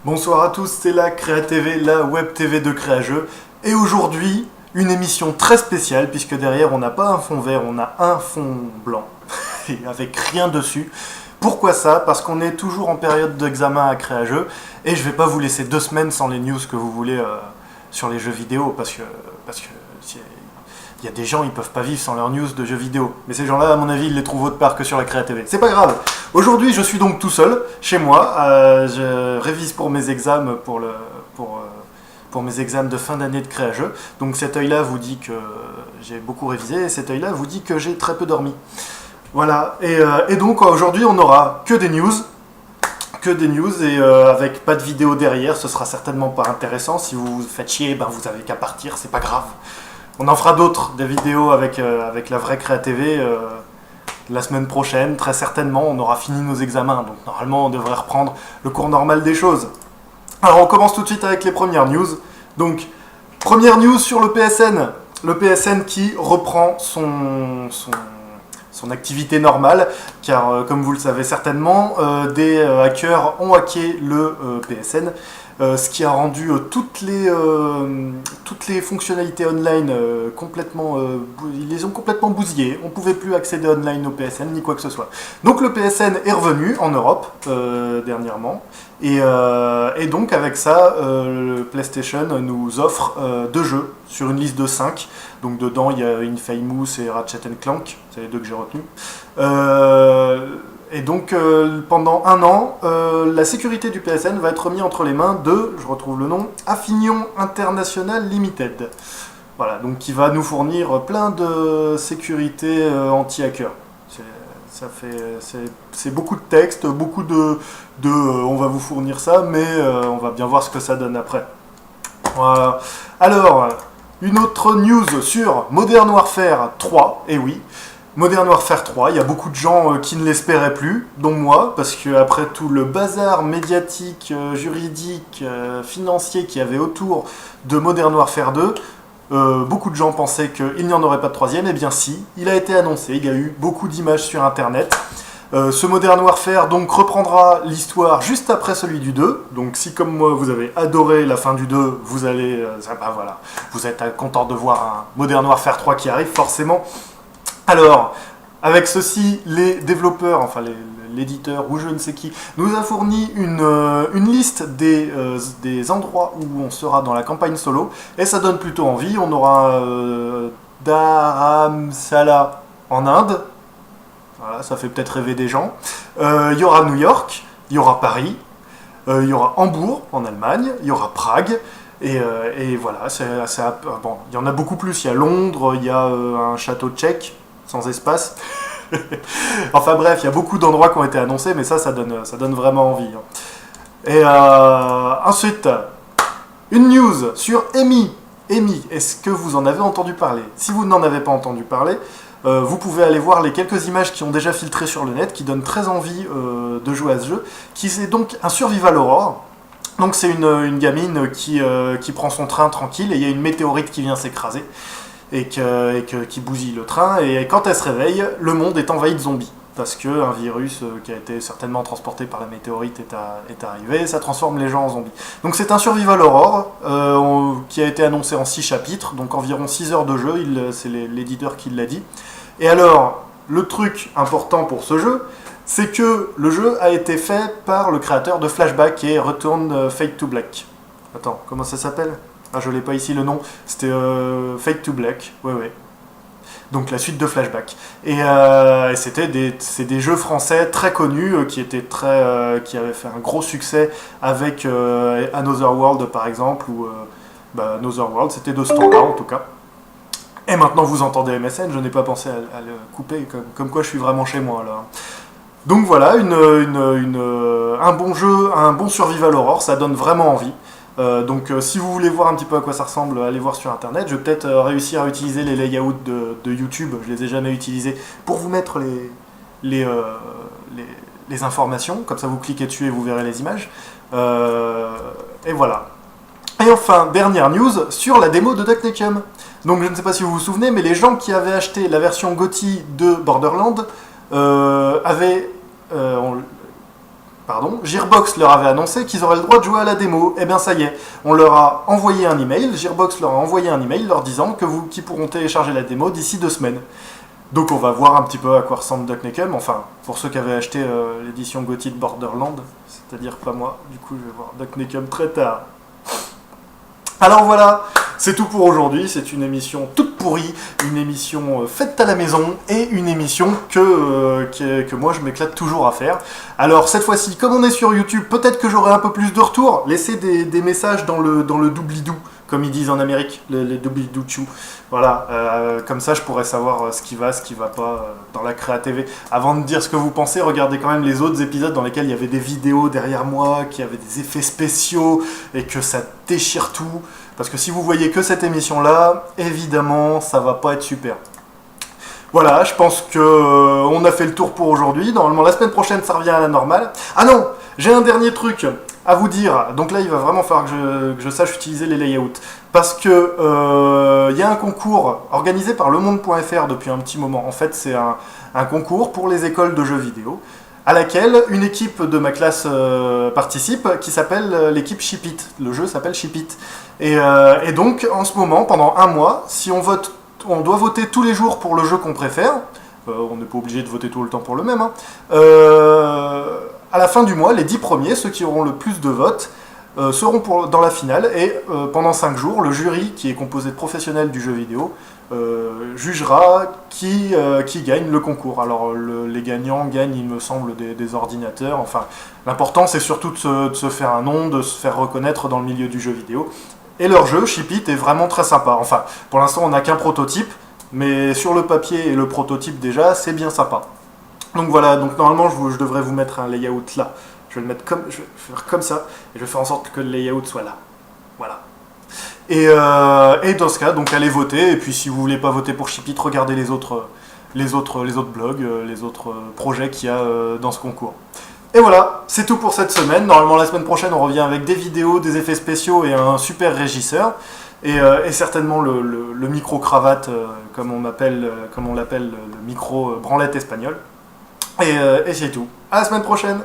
Bonsoir à tous, c'est la Créa TV, la Web TV de Créageux. Et aujourd'hui, une émission très spéciale, puisque derrière on n'a pas un fond vert, on a un fond blanc, avec rien dessus. Pourquoi ça? Parce qu'on est toujours en période d'examen à Créageux, et je vais pas vous laisser 2 semaines sans les news que vous voulez sur les jeux vidéo, parce que il y a des gens, ils peuvent pas vivre sans leurs news de jeux vidéo. Mais ces gens-là, à mon avis, ils les trouvent autre part que sur la Créa TV. C'est pas grave. Aujourd'hui, je suis donc tout seul, chez moi. Je révise pour mes examens, pour mes examens de fin d'année de Créageux. Donc cet œil-là vous dit que j'ai beaucoup révisé, et cet œil-là vous dit que j'ai très peu dormi. Voilà. Et donc aujourd'hui, on n'aura que des news. Et avec pas de vidéo derrière, ce sera certainement pas intéressant. Si vous vous faites chier, ben vous avez qu'à partir, c'est pas grave. On en fera d'autres, des vidéos avec la vraie Créa TV la semaine prochaine, très certainement. On aura fini nos examens, donc normalement on devrait reprendre le cours normal des choses. Alors on commence tout de suite avec les premières news. Donc, première news sur le PSN. Le PSN qui reprend son activité normale, car comme vous le savez certainement, des hackers ont hacké le PSN. Ce qui a rendu toutes les fonctionnalités online complètement... ils les ont complètement bousillées. On ne pouvait plus accéder online au PSN ni quoi que ce soit. Donc le PSN est revenu en Europe dernièrement. Et donc avec ça, le PlayStation nous offre 2 jeux sur une liste de 5. Donc dedans il y a Infamous et Ratchet Clank, c'est les 2 que j'ai retenus. Et donc pendant 1 an, la sécurité du PSN va être remise entre les mains de, je retrouve le nom, Affinion International Limited. Voilà, donc qui va nous fournir plein de sécurité anti-hacker. C'est beaucoup de texte, beaucoup de on va vous fournir ça, mais on va bien voir ce que ça donne après. Voilà. Alors, une autre news sur Modern Warfare 3, et oui. Modern Warfare 3, il y a beaucoup de gens qui ne l'espéraient plus, dont moi, parce qu'après tout le bazar médiatique, juridique, financier qu'il y avait autour de Modern Warfare 2, beaucoup de gens pensaient qu'il n'y en aurait pas de 3e, et bien si, il a été annoncé, il y a eu beaucoup d'images sur internet. Ce Modern Warfare donc reprendra l'histoire juste après celui du 2, donc si comme moi vous avez adoré la fin du 2, vous allez, voilà, vous êtes content de voir un Modern Warfare 3 qui arrive forcément. Alors, avec ceci, les développeurs, enfin l'éditeur ou je ne sais qui, nous a fourni une liste des endroits où on sera dans la campagne solo, et ça donne plutôt envie. On aura Dharamsala en Inde, voilà, ça fait peut-être rêver des gens. Il y aura New York, il y aura Paris, il y aura Hambourg en Allemagne, il y aura Prague. Et voilà, bon, il y en a beaucoup plus. Il y a Londres, il y a un château tchèque, sans espace. Enfin bref, il y a beaucoup d'endroits qui ont été annoncés, mais ça donne vraiment envie. Et ensuite, une news sur Amy. Amy, est-ce que vous en avez entendu parler? Si vous n'en avez pas entendu parler, vous pouvez aller voir les quelques images qui ont déjà filtré sur le net, qui donnent très envie de jouer à ce jeu, qui est donc un survival horror. Donc c'est une gamine qui prend son train tranquille, et il y a une météorite qui vient s'écraser et qui bousille le train, et quand elle se réveille, le monde est envahi de zombies, parce qu'un virus qui a été certainement transporté par la météorite est arrivé, et ça transforme les gens en zombies. Donc c'est un survival horror qui a été annoncé en 6 chapitres, donc environ 6 heures de jeu, c'est l'éditeur qui l'a dit. Et alors, le truc important pour ce jeu, c'est que le jeu a été fait par le créateur de Flashback et Return Fade to Black. Attends, comment ça s'appelle? Ah, je l'ai pas ici le nom. C'était Fade to Black, ouais. Donc la suite de Flashback. Et c'est des jeux français très connus qui avaient fait un gros succès avec Another World par exemple, ou Another World, c'était de ce temps-là en tout cas. Et maintenant vous entendez MSN, je n'ai pas pensé à le couper, comme quoi je suis vraiment chez moi là. Donc voilà, un bon jeu, un bon survival horror, ça donne vraiment envie. Donc si vous voulez voir un petit peu à quoi ça ressemble, allez voir sur internet. Je vais peut-être réussir à utiliser les layouts de YouTube, je les ai jamais utilisés, pour vous mettre les informations, comme ça vous cliquez dessus et vous verrez les images. Et voilà. Et enfin, dernière news sur la démo de Duck Nukem. Donc je ne sais pas si vous vous souvenez, mais les gens qui avaient acheté la version GOTY de Borderlands avaient Gearbox leur avait annoncé qu'ils auraient le droit de jouer à la démo. Eh bien ça y est, on leur a envoyé un email, Gearbox leur a envoyé un email leur disant qu'ils pourront télécharger la démo d'ici 2 semaines. Donc on va voir un petit peu à quoi ressemble Duck Nukem, enfin pour ceux qui avaient acheté l'édition GOTY de Borderlands, c'est-à-dire pas moi, du coup je vais voir Duck Nukem très tard. Alors voilà, c'est tout pour aujourd'hui, c'est une émission toute pourrie, une émission faite à la maison et une émission que moi je m'éclate toujours à faire. Alors cette fois-ci, comme on est sur YouTube, peut-être que j'aurai un peu plus de retours, laissez des messages dans le doobly-doo, comme ils disent en Amérique, les doobly-doo-choo. Voilà, comme ça je pourrais savoir ce qui va pas dans la Créa TV. Avant de dire ce que vous pensez, regardez quand même les autres épisodes dans lesquels il y avait des vidéos derrière moi, qui avaient des effets spéciaux et que ça déchire tout. Parce que si vous voyez que cette émission-là, évidemment, ça va pas être super. Voilà, je pense qu'on a fait le tour pour aujourd'hui. Normalement, la semaine prochaine, ça revient à la normale. Ah non, j'ai un dernier truc à vous dire. Donc là, il va vraiment falloir que je sache utiliser les layouts. Parce que y a un concours organisé par lemonde.fr depuis un petit moment. En fait, c'est un concours pour les écoles de jeux vidéo, à laquelle une équipe de ma classe participe, qui s'appelle l'équipe Ship It. Le jeu s'appelle Ship It. Et donc, en ce moment, pendant un mois, si on vote, on doit voter tous les jours pour le jeu qu'on préfère. On n'est pas obligé de voter tout le temps pour le même. À la fin du mois, les 10 premiers, ceux qui auront le plus de votes, seront dans la finale. Et pendant 5 jours, le jury, qui est composé de professionnels du jeu vidéo, jugera qui gagne le concours. Alors les gagnants gagnent, il me semble, des ordinateurs. Enfin, l'important c'est surtout de se faire un nom, de se faire reconnaître dans le milieu du jeu vidéo. Et leur jeu, Ship It, est vraiment très sympa. Enfin, pour l'instant on n'a qu'un prototype, mais sur le papier et le prototype déjà, c'est bien sympa. Donc voilà, donc normalement je devrais vous mettre un layout là. Je vais faire comme ça, et je vais faire en sorte que le layout soit là. Voilà. Et dans ce cas, donc allez voter. Et puis si vous voulez pas voter pour Ship It, regardez les autres blogs, les autres projets qu'il y a dans ce concours. Et voilà, c'est tout pour cette semaine. Normalement la semaine prochaine on revient avec des vidéos, des effets spéciaux et un super régisseur. Et certainement le micro-cravate, comme on l'appelle, le micro-branlette espagnol. Et c'est tout. À la semaine prochaine!